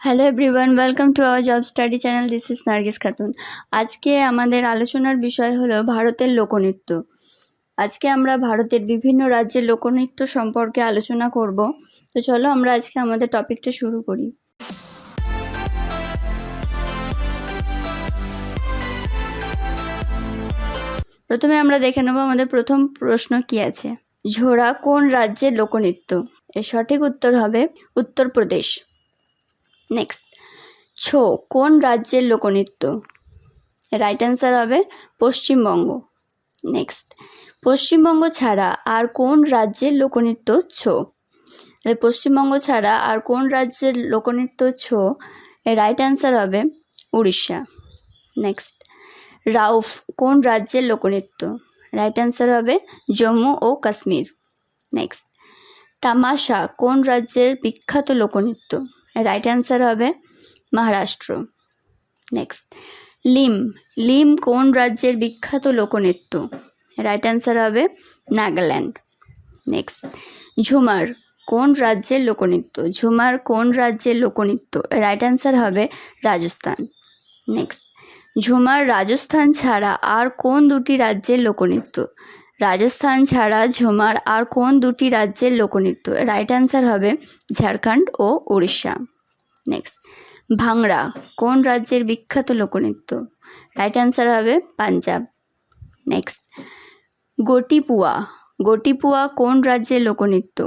Hello everyone, welcome to our job study channel. This is Nargis Khatun. আজকে আমাদের আলোচনার বিষয় হলো ভারতের লোকনৃত্য। আজকে আমরা ভারতের বিভিন্ন রাজ্যের লোকনৃত্য সম্পর্কে আলোচনা করব। তো চলো আমরা আজকে আমাদের টপিকটা শুরু করি। প্রথমে আমরা দেখে নেব আমাদের প্রথম প্রশ্ন কি আছে। ঝোড়া কোন রাজ্যের লোকনৃত্য? এর সঠিক উত্তর হবে উত্তরপ্রদেশ। নেক্সট, ছৌ কোন রাজ্যের লোকনৃত্য? রাইট অ্যান্সার হবে পশ্চিমবঙ্গ। নেক্সট, পশ্চিমবঙ্গ ছাড়া আর কোন রাজ্যের লোকনৃত্য ছৌ? পশ্চিমবঙ্গ ছাড়া আর কোন রাজ্যের লোকনৃত্য ছৌ? রাইট অ্যান্সার হবে উড়িষ্যা। নেক্সট, রাউফ কোন রাজ্যের লোকনৃত্য? রাইট অ্যান্সার হবে জম্মু ও কাশ্মীর। নেক্সট, তামাশা কোন রাজ্যের বিখ্যাত লোকনৃত্য? রাইট অ্যান্সার হবে মহারাষ্ট্র। নেক্সট, লিম কোন রাজ্যের বিখ্যাত লোকনৃত্য? রাইট অ্যান্সার হবে নাগাল্যান্ড। নেক্সট, ঝুমার কোন রাজ্যের লোকনৃত্য? ঝুমার কোন রাজ্যের লোকনৃত্য? রাইট অ্যান্সার হবে রাজস্থান। নেক্সট, ঝুমার রাজস্থান ছাড়া আর কোন দুটি রাজ্যের লোকনৃত্য? রাজস্থান ছাড়া ঝুমার আর কোন দুটি রাজ্যের লোকনৃত্য? রাইট অ্যান্সার হবে ঝাড়খণ্ড ও উড়িষ্যা। নেক্সট, ভাংড়া কোন রাজ্যের বিখ্যাত লোকনৃত্য? রাইট অ্যান্সার হবে পাঞ্জাব। নেক্সট, গোটিপুয়া কোন রাজ্যের লোকনৃত্য?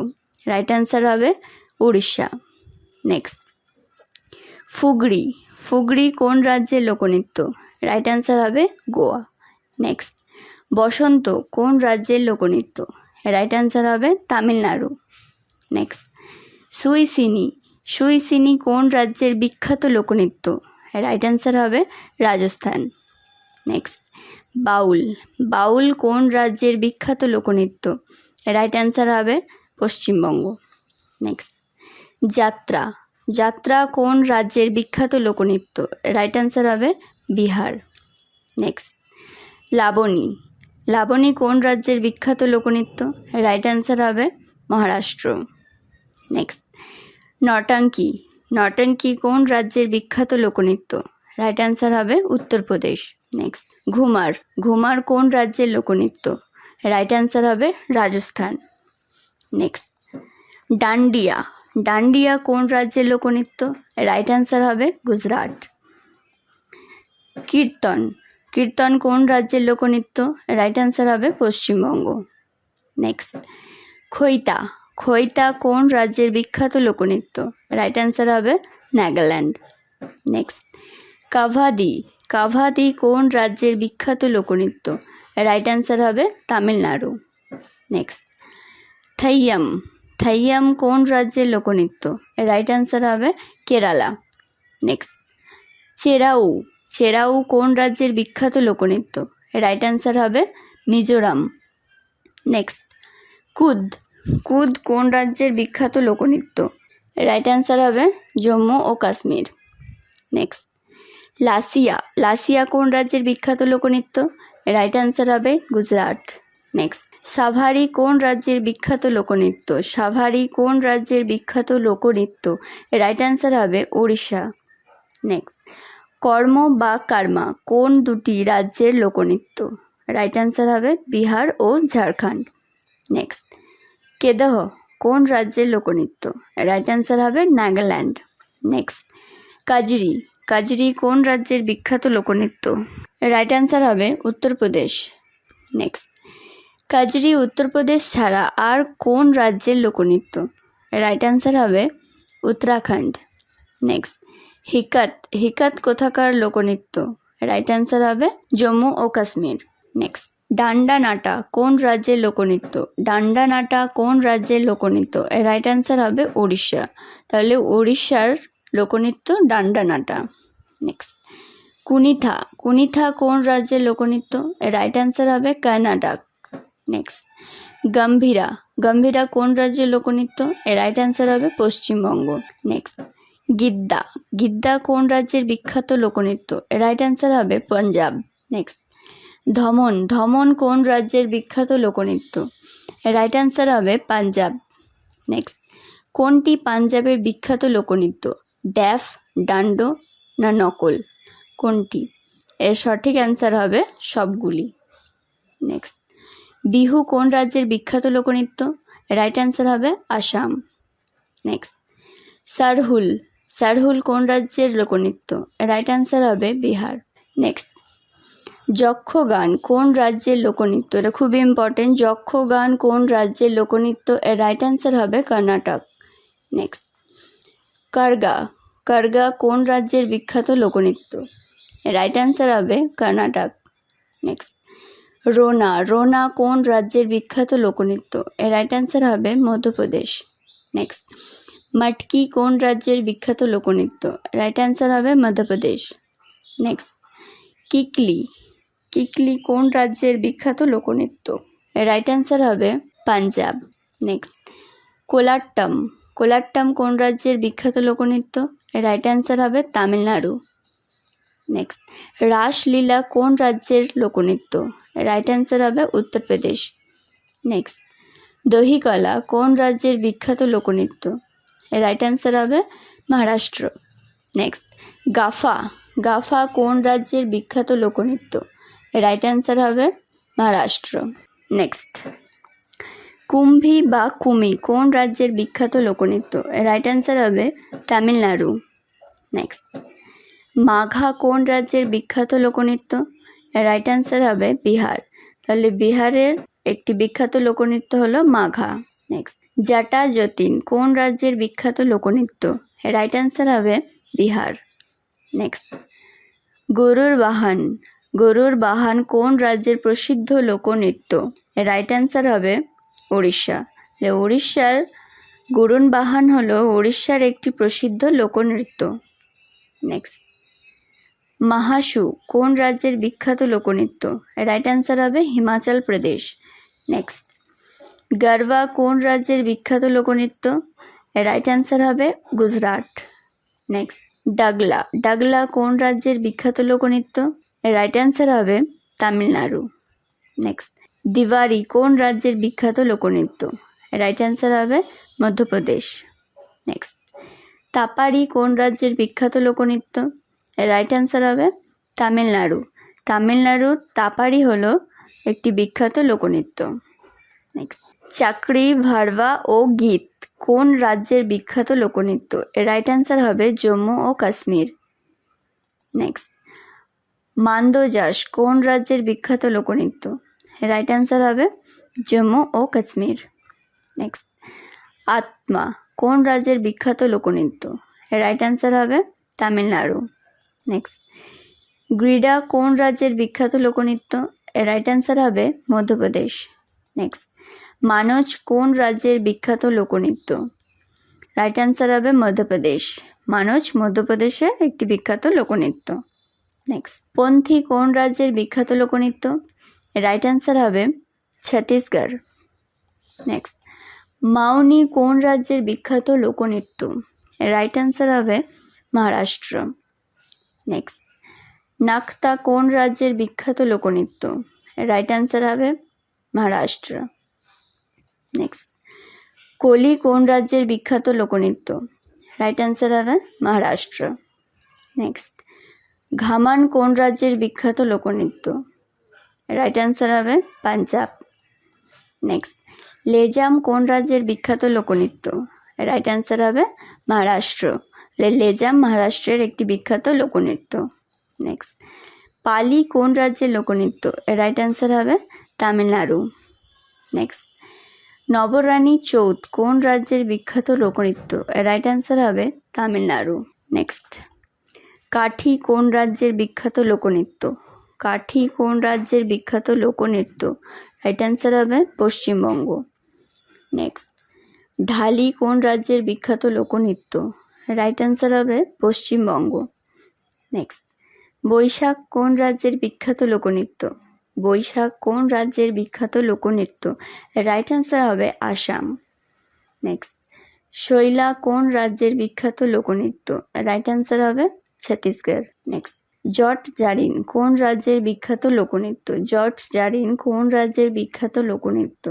রাইট অ্যান্সার হবে উড়িষ্যা। নেক্সট, ফুগড়ি কোন রাজ্যের লোকনৃত্য? রাইট অ্যান্সার হবে গোয়া। নেক্সট, বসন্ত কোন রাজ্যের লোকনৃত্য? রাইট অ্যান্সার হবে তামিলনাড়ু। নেক্সট, সুইসিনি কোন রাজ্যের বিখ্যাত লোকনৃত্য? রাইট অ্যান্সার হবে রাজস্থান। নেক্সট, বাউল কোন রাজ্যের বিখ্যাত লোকনৃত্য? রাইট অ্যান্সার হবে পশ্চিমবঙ্গ। নেক্সট, যাত্রা কোন রাজ্যের বিখ্যাত লোকনৃত্য? রাইট অ্যান্সার হবে বিহার। নেক্সট, লাবণী কোন রাজ্যের বিখ্যাত লোকনৃত্য? রাইট অ্যান্সার হবে মহারাষ্ট্র। নেক্সট, নটাঙ্কি কোন রাজ্যের বিখ্যাত লোকনৃত্য? রাইট অ্যান্সার হবে উত্তরপ্রদেশ। নেক্সট, ঘুমার কোন রাজ্যের লোকনৃত্য? রাইট অ্যান্সার হবে রাজস্থান। নেক্সট, ডান্ডিয়া কোন রাজ্যের লোকনৃত্য? রাইট অ্যান্সার হবে গুজরাট। কীর্তন কোন রাজ্যের লোকনৃত্য? রাইট অ্যান্সার হবে পশ্চিমবঙ্গ। নেক্সট, খৈতা কোন রাজ্যের বিখ্যাত লোকনৃত্য? রাইট অ্যান্সার হবে নাগাল্যান্ড। নেক্সট, কাভাদি কোন রাজ্যের বিখ্যাত লোকনৃত্য? রাইট অ্যান্সার হবে তামিলনাড়ু। নেক্সট, থাইয়াম কোন রাজ্যের লোকনৃত্য? রাইট অ্যান্সার হবে কেরালা। নেক্সট, চেরাউ কোন রাজ্যের বিখ্যাত লোকনৃত্য? রাইট অ্যান্সার হবে মিজোরাম। নেক্সট, কুদ কোন রাজ্যের বিখ্যাত লোকনৃত্য? রাইট অ্যান্সার হবে জম্মু ও কাশ্মীর। নেক্সট, লাসিয়া কোন রাজ্যের বিখ্যাত লোকনৃত্য? রাইট অ্যান্সার হবে গুজরাট। নেক্সট, সাভারি কোন রাজ্যের বিখ্যাত লোকনৃত্য? সাভারি কোন রাজ্যের বিখ্যাত লোকনৃত্য? রাইট অ্যান্সার হবে উড়িষ্যা। নেক্সট, কার্মা কোন দুটি রাজ্যের লোকনৃত্য? রাইট অ্যান্সার হবে বিহার ও ঝাড়খণ্ড। নেক্সট, কেদহ কোন রাজ্যের লোকনৃত্য? রাইট অ্যান্সার হবে নাগাল্যান্ড। নেক্সট, কাজরি কোন রাজ্যের বিখ্যাত লোকনৃত্য? রাইট অ্যান্সার হবে উত্তরপ্রদেশ। নেক্সট, কাজরি উত্তরপ্রদেশ ছাড়া আর কোন রাজ্যের লোকনৃত্য? রাইট অ্যান্সার হবে উত্তরাখণ্ড। নেক্সট, হিকাত কোথাকার লোকনৃত্য? রাইট অ্যান্সার হবে জম্মু ও কাশ্মীর। নেক্সট, ডান্ডা নাটা কোন রাজ্যের লোকনৃত্য? ডান্ডা নাটা কোন রাজ্যের লোকনৃত্য? রাইট অ্যান্সার হবে উড়িষ্যা। তাহলে উড়িষ্যার লোকনৃত্য ডান্ডা নাটা। নেক্সট, কুনিথা কোন রাজ্যের লোকনৃত্য? রাইট অ্যান্সার হবে কর্ণাটক। নেক্সট, গম্ভীরা কোন রাজ্যের লোকনৃত্য? রাইট অ্যান্সার হবে পশ্চিমবঙ্গ। নেক্সট, গিদ্দা কোন রাজ্যের বিখ্যাত লোকনৃত্য? রাইট অ্যান্সার হবে পাঞ্জাব। নেক্সট, ধমন কোন রাজ্যের বিখ্যাত লোকনৃত্য? রাইট অ্যান্সার হবে পাঞ্জাব। নেক্সট, কোনটি পাঞ্জাবের বিখ্যাত লোকনৃত্য? ড্যাফ, ডান্ডো না নকল, কোনটি? এর সঠিক অ্যান্সার হবে সবগুলি। নেক্সট, বিহু কোন রাজ্যের বিখ্যাত লোকনৃত্য? রাইট অ্যান্সার হবে আসাম। নেক্সট, সারহুল, সারহুল কোন রাজ্যের লোকনৃত্য? রাইট অ্যান্সার হবে বিহার। নেক্সট, যক্ষগান কোন রাজ্যের লোকনৃত্য? এটা খুবই ইম্পর্টেন্ট। যক্ষগান কোন রাজ্যের লোকনৃত্য? এর রাইট অ্যান্সার হবে কর্ণাটক। নেক্সট, কার্গা, কার্গা কোন রাজ্যের বিখ্যাত লোকনৃত্য? রাইট অ্যান্সার হবে কর্ণাটক। নেক্সট, রোনা, রোনা কোন রাজ্যের বিখ্যাত লোকনৃত্য? এর রাইট অ্যান্সার হবে মধ্যপ্রদেশ। নেক্সট, মটকি কোন রাজ্যের বিখ্যাত লোকনৃত্য? রাইট অ্যান্সার হবে মধ্যপ্রদেশ। নেক্সট, কিকলি, কিকলি কোন রাজ্যের বিখ্যাত লোকনৃত্য? রাইট অ্যান্সার হবে পাঞ্জাব। নেক্সট, কোলাট্টম, কোলাট্টম কোন রাজ্যের বিখ্যাত লোকনৃত্য? রাইট অ্যান্সার হবে তামিলনাড়ু। নেক্সট, রাসলীলা কোন রাজ্যের লোকনৃত্য? রাইট অ্যান্সার হবে উত্তরপ্রদেশ। নেক্সট, দহিকলা কোন রাজ্যের বিখ্যাত লোকনৃত্য? রাইট অ্যান্সার হবে মহারাষ্ট্র। নেক্সট, গাফা, গাফা কোন রাজ্যের বিখ্যাত লোকনৃত্য? রাইট অ্যান্সার হবে মহারাষ্ট্র। নেক্সট, কুম্ভি বা কুমি কোন রাজ্যের বিখ্যাত লোকনৃত্য? রাইট অ্যান্সার হবে তামিলনাড়ু। নেক্সট, মাঘা কোন রাজ্যের বিখ্যাত লোকনৃত্য? রাইট অ্যান্সার হবে বিহার। তাহলে বিহারের একটি বিখ্যাত লোকনৃত্য হলো মাঘা। নেক্সট, জাটা যতীন কোন রাজ্যের বিখ্যাত লোকনৃত্য? রাইট অ্যান্সার হবে বিহার। নেক্সট, গরুর বাহন, গরুর বাহন কোন রাজ্যের প্রসিদ্ধ লোকনৃত্য? রাইট অ্যান্সার হবে উড়িষ্যা। উড়িষ্যার গরুর বাহন হলো উড়িষ্যার একটি প্রসিদ্ধ লোকনৃত্য। নেক্সট, মাহাসু কোন রাজ্যের বিখ্যাত লোকনৃত্য? রাইট অ্যান্সার হবে হিমাচল প্রদেশ। নেক্সট, গরবা কোন রাজ্যের বিখ্যাত লোকনৃত্য? রাইট অ্যান্সার হবে গুজরাট। নেক্সট, ডাগলা, ডাগলা কোন রাজ্যের বিখ্যাত লোকনৃত্য? রাইট অ্যান্সার হবে তামিলনাড়ু। নেক্সট, দিওয়ারি কোন রাজ্যের বিখ্যাত লোকনৃত্য? রাইট অ্যান্সার হবে মধ্যপ্রদেশ। নেক্সট, তাপাড়ি কোন রাজ্যের বিখ্যাত লোকনৃত্য? রাইট অ্যান্সার হবে তামিলনাড়ু। তামিলনাড়ুর তাপাড়ি হলো একটি বিখ্যাত লোকনৃত্য। নেক্সট, চাকরি, ভারবা ও গীত কোন রাজ্যের বিখ্যাত লোকনৃত্য? রাইট অ্যান্সার হবে জম্মু ও কাশ্মীর। নেক্সট, মান্দোজাস কোন রাজ্যের বিখ্যাত লোকনৃত্য? রাইট অ্যান্সার হবে জম্মু ও কাশ্মীর। নেক্সট, আত্মা কোন রাজ্যের বিখ্যাত লোকনৃত্য? রাইট অ্যান্সার হবে তামিলনাড়ু। নেক্সট, গ্রিডা কোন রাজ্যের বিখ্যাত লোকনৃত্য? রাইট অ্যান্সার হবে মধ্যপ্রদেশ। নেক্সট, মানজ কোন রাজ্যের বিখ্যাত লোকনৃত্য? রাইট অ্যান্সার হবে মধ্যপ্রদেশ। মানজ মধ্যপ্রদেশের একটি বিখ্যাত লোকনৃত্য। নেক্সট, পন্থী কোন রাজ্যের বিখ্যাত লোকনৃত্য? রাইট অ্যান্সার হবে ছত্তিশগড়। নেক্সট, মাউনি কোন রাজ্যের বিখ্যাত লোকনৃত্য? রাইট অ্যান্সার হবে মহারাষ্ট্র। নেক্সট, নাখতা কোন রাজ্যের বিখ্যাত লোকনৃত্য? রাইট অ্যান্সার হবে মহারাষ্ট্র। নেক্সট, কোলি কোন রাজ্যের বিখ্যাত লোকনৃত্য? রাইট অ্যান্সার হবে মহারাষ্ট্র। নেক্সট, ঘামান কোন রাজ্যের বিখ্যাত লোকনৃত্য? রাইট অ্যান্সার হবে পাঞ্জাব। নেক্সট, লেজাম কোন রাজ্যের বিখ্যাত লোকনৃত্য? রাইট অ্যান্সার হবে মহারাষ্ট্র। লেজাম মহারাষ্ট্রের একটি বিখ্যাত লোকনৃত্য। নেক্সট, পালি কোন রাজ্যের লোকনৃত্য? রাইট অ্যান্সার হবে তামিলনাড়ু। নেক্সট, নবরানী চৌথ কোন রাজ্যের বিখ্যাত লোকনৃত্য? রাইট অ্যান্সার হবে তামিলনাড়ু। নেক্সট, কাঠি কোন রাজ্যের বিখ্যাত লোকনৃত্য? কাঠি কোন রাজ্যের বিখ্যাত লোকনৃত্য? রাইট অ্যান্সার হবে পশ্চিমবঙ্গ। নেক্সট, ঢালি কোন রাজ্যের বিখ্যাত লোকনৃত্য? রাইট অ্যান্সার হবে পশ্চিমবঙ্গ। নেক্সট, বৈশাখ কোন রাজ্যের বিখ্যাত লোকনৃত্য? বৈশাখ কোন রাজ্যের বিখ্যাত লোকনৃত্য? রাইট অ্যান্সার হবে আসাম। নেক্সট, শৈলা কোন রাজ্যের বিখ্যাত লোকনৃত্য? রাইট অ্যান্সার হবে ছত্তিশগড়। নেক্সট, জট জারিন কোন রাজ্যের বিখ্যাত লোকনৃত্য? জট জারিন কোন রাজ্যের বিখ্যাত লোকনৃত্য?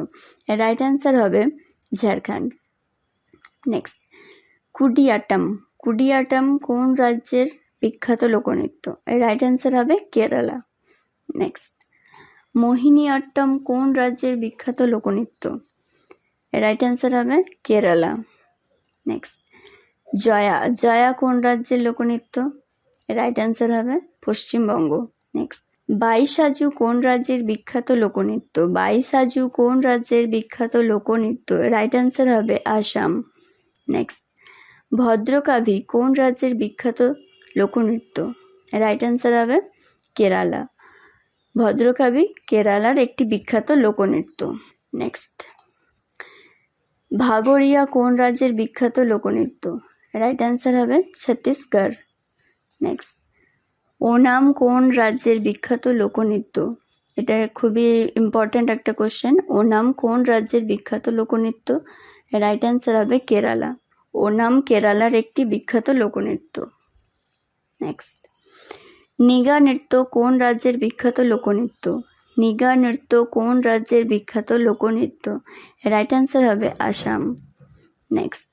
রাইট অ্যান্সার হবে ঝাড়খণ্ড। নেক্সট, কুডিয়াট্টম কুডিয়াটম কোন রাজ্যের বিখ্যাত লোকনৃত্য? এর রাইট অ্যান্সার হবে কেরালা। নেক্সট, মোহিনীঅট্টম কোন রাজ্যের বিখ্যাত লোকনৃত্য? এর রাইট অ্যান্সার হবে কেরালা। নেক্সট, জয়া কোন রাজ্যের লোকনৃত্য? এর রাইট অ্যান্সার হবে পশ্চিমবঙ্গ। নেক্সট, বাইসাজু কোন রাজ্যের বিখ্যাত লোকনৃত্য? বাইসাজু কোন রাজ্যের বিখ্যাত লোকনৃত্য? রাইট অ্যান্সার হবে আসাম। নেক্সট, ভদ্রকাভি কোন রাজ্যের বিখ্যাত লোকনৃত্য? রাইট অ্যান্সার হবে কেরালা। ভদ্রকাভি কেরালার একটি বিখ্যাত লোকনৃত্য। নেক্সট, ভাগোরিয়া কোন রাজ্যের বিখ্যাত লোকনৃত্য? রাইট অ্যান্সার হবে ছত্তিশগড়। নেক্সট, ওনাম কোন রাজ্যের বিখ্যাত লোকনৃত্য? এটা খুবই ইম্পর্ট্যান্ট একটা কোশ্চেন। ওনাম কোন রাজ্যের বিখ্যাত লোকনৃত্য? রাইট অ্যান্সার হবে কেরালা। ওনাম কেরালার একটি বিখ্যাত লোকনৃত্য। নেক্সট, নিগা নৃত্য কোন রাজ্যের বিখ্যাত লোকনৃত্য? নিগা নৃত্য কোন রাজ্যের বিখ্যাত লোকনৃত্য? রাইট অ্যান্সার হবে আসাম। নেক্সট,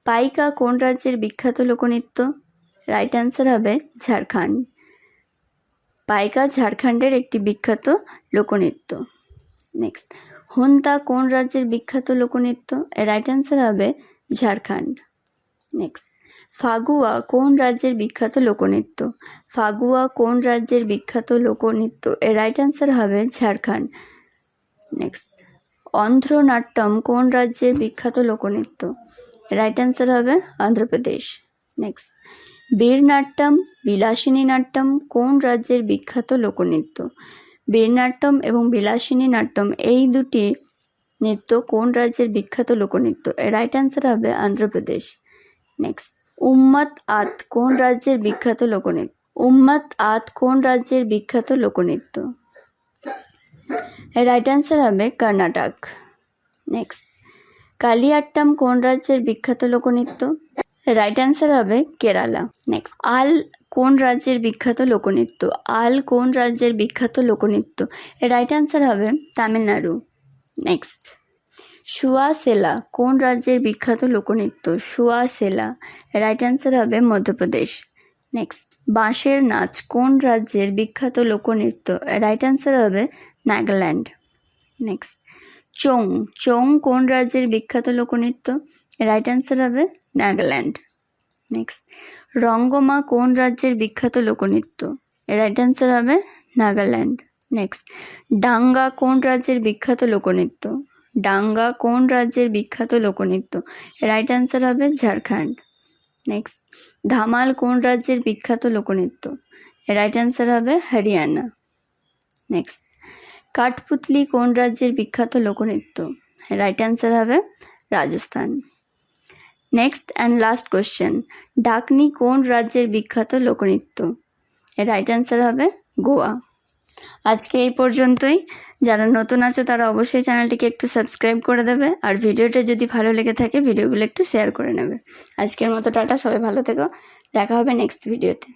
পাইকা কোন রাজ্যের বিখ্যাত লোকনৃত্য? রাইট অ্যান্সার হবে ঝাড়খণ্ড। পাইকা ঝাড়খণ্ডের একটি বিখ্যাত লোকনৃত্য। নেক্সট, হুন্তা কোন রাজ্যের বিখ্যাত লোকনৃত্য? রাইট অ্যান্সার হবে ঝাড়খণ্ড। নেক্সট, ফাগুয়া কোন রাজ্যের বিখ্যাত লোকনৃত্য? ফাগুয়া কোন রাজ্যের বিখ্যাত লোকনৃত্য? রাইট অ্যান্সার হবে ঝাড়খণ্ড। নেক্সট, অন্ধ্রনাট্যম কোন রাজ্যের বিখ্যাত লোকনৃত্য? রাইট অ্যান্সার হবে অন্ধ্রপ্রদেশ। নেক্সট, বীরনাট্যম বিলাসিনী নাট্যম কোন রাজ্যের বিখ্যাত লোকনৃত্য? বীরনাট্যম এবং বিলাসিনী নাট্যম এই দুটি নৃত্য কোন রাজ্যের বিখ্যাত লোকনৃত্য? রাইট অ্যান্সার হবে অন্ধ্রপ্রদেশ। নেক্সট, উম্মত আত কোন রাজ্যের বিখ্যাত লোকনৃত্য? উম্মত আত কোন রাজ্যের বিখ্যাত লোকনৃত্য? রাইট অ্যান্সার হবে কর্ণাটক। নেক্সট, কালিয়াট্টম কোন রাজ্যের বিখ্যাত লোকনৃত্য? রাইট অ্যান্সার হবে কেরালা। নেক্সট, আল কোন রাজ্যের বিখ্যাত লোকনৃত্য? আল কোন রাজ্যের বিখ্যাত লোকনৃত্য? রাইট অ্যান্সার হবে তামিলনাড়ু। নেক্সট, শুয়া সেলা কোন রাজ্যের বিখ্যাত লোকনৃত্য? শুয়া সেলা রাইট অ্যান্সার হবে মধ্যপ্রদেশ। নেক্সট, বাঁশের নাচ কোন রাজ্যের বিখ্যাত লোকনৃত্য? রাইট অ্যান্সার হবে নাগাল্যান্ড। নেক্সট, চং কোন রাজ্যের বিখ্যাত লোকনৃত্য? রাইট অ্যান্সার হবে নাগাল্যান্ড। নেক্সট, রঙ্গমা কোন রাজ্যের বিখ্যাত লোকনৃত্য? রাইট অ্যান্সার হবে নাগাল্যান্ড। নেক্সট, ডাঙ্গা কোন রাজ্যের বিখ্যাত লোকনৃত্য? ডাঙ্গা কোন রাজ্যের বিখ্যাত লোকনৃত্য? রাইট অ্যান্সার হবে ঝাড়খণ্ড। নেক্সট, ধামাল কোন রাজ্যের বিখ্যাত লোকনৃত্য? রাইট অ্যান্সার হবে হরিয়ানা। নেক্সট, কাঠপুতলি কোন রাজ্যের বিখ্যাত লোকনৃত্য? রাইট অ্যান্সার হবে Rajasthan. Next and last question, Dakni কোন রাজ্যের বিখ্যাত লোকনৃত্য? রাইট অ্যান্সার হবে গোয়া। আজকে এই পর্যন্তই। যারা নতুন আছো তারা অবশ্যই চ্যানেলটিকে একটু সাবস্ক্রাইব করে দেবে, আর ভিডিওটা যদি ভালো লেগে থাকে ভিডিওগুলো একটু শেয়ার করে নেবে। আজকের মতো টাটা, সবাই ভালো থেকো, দেখা হবে নেক্সট ভিডিওতে।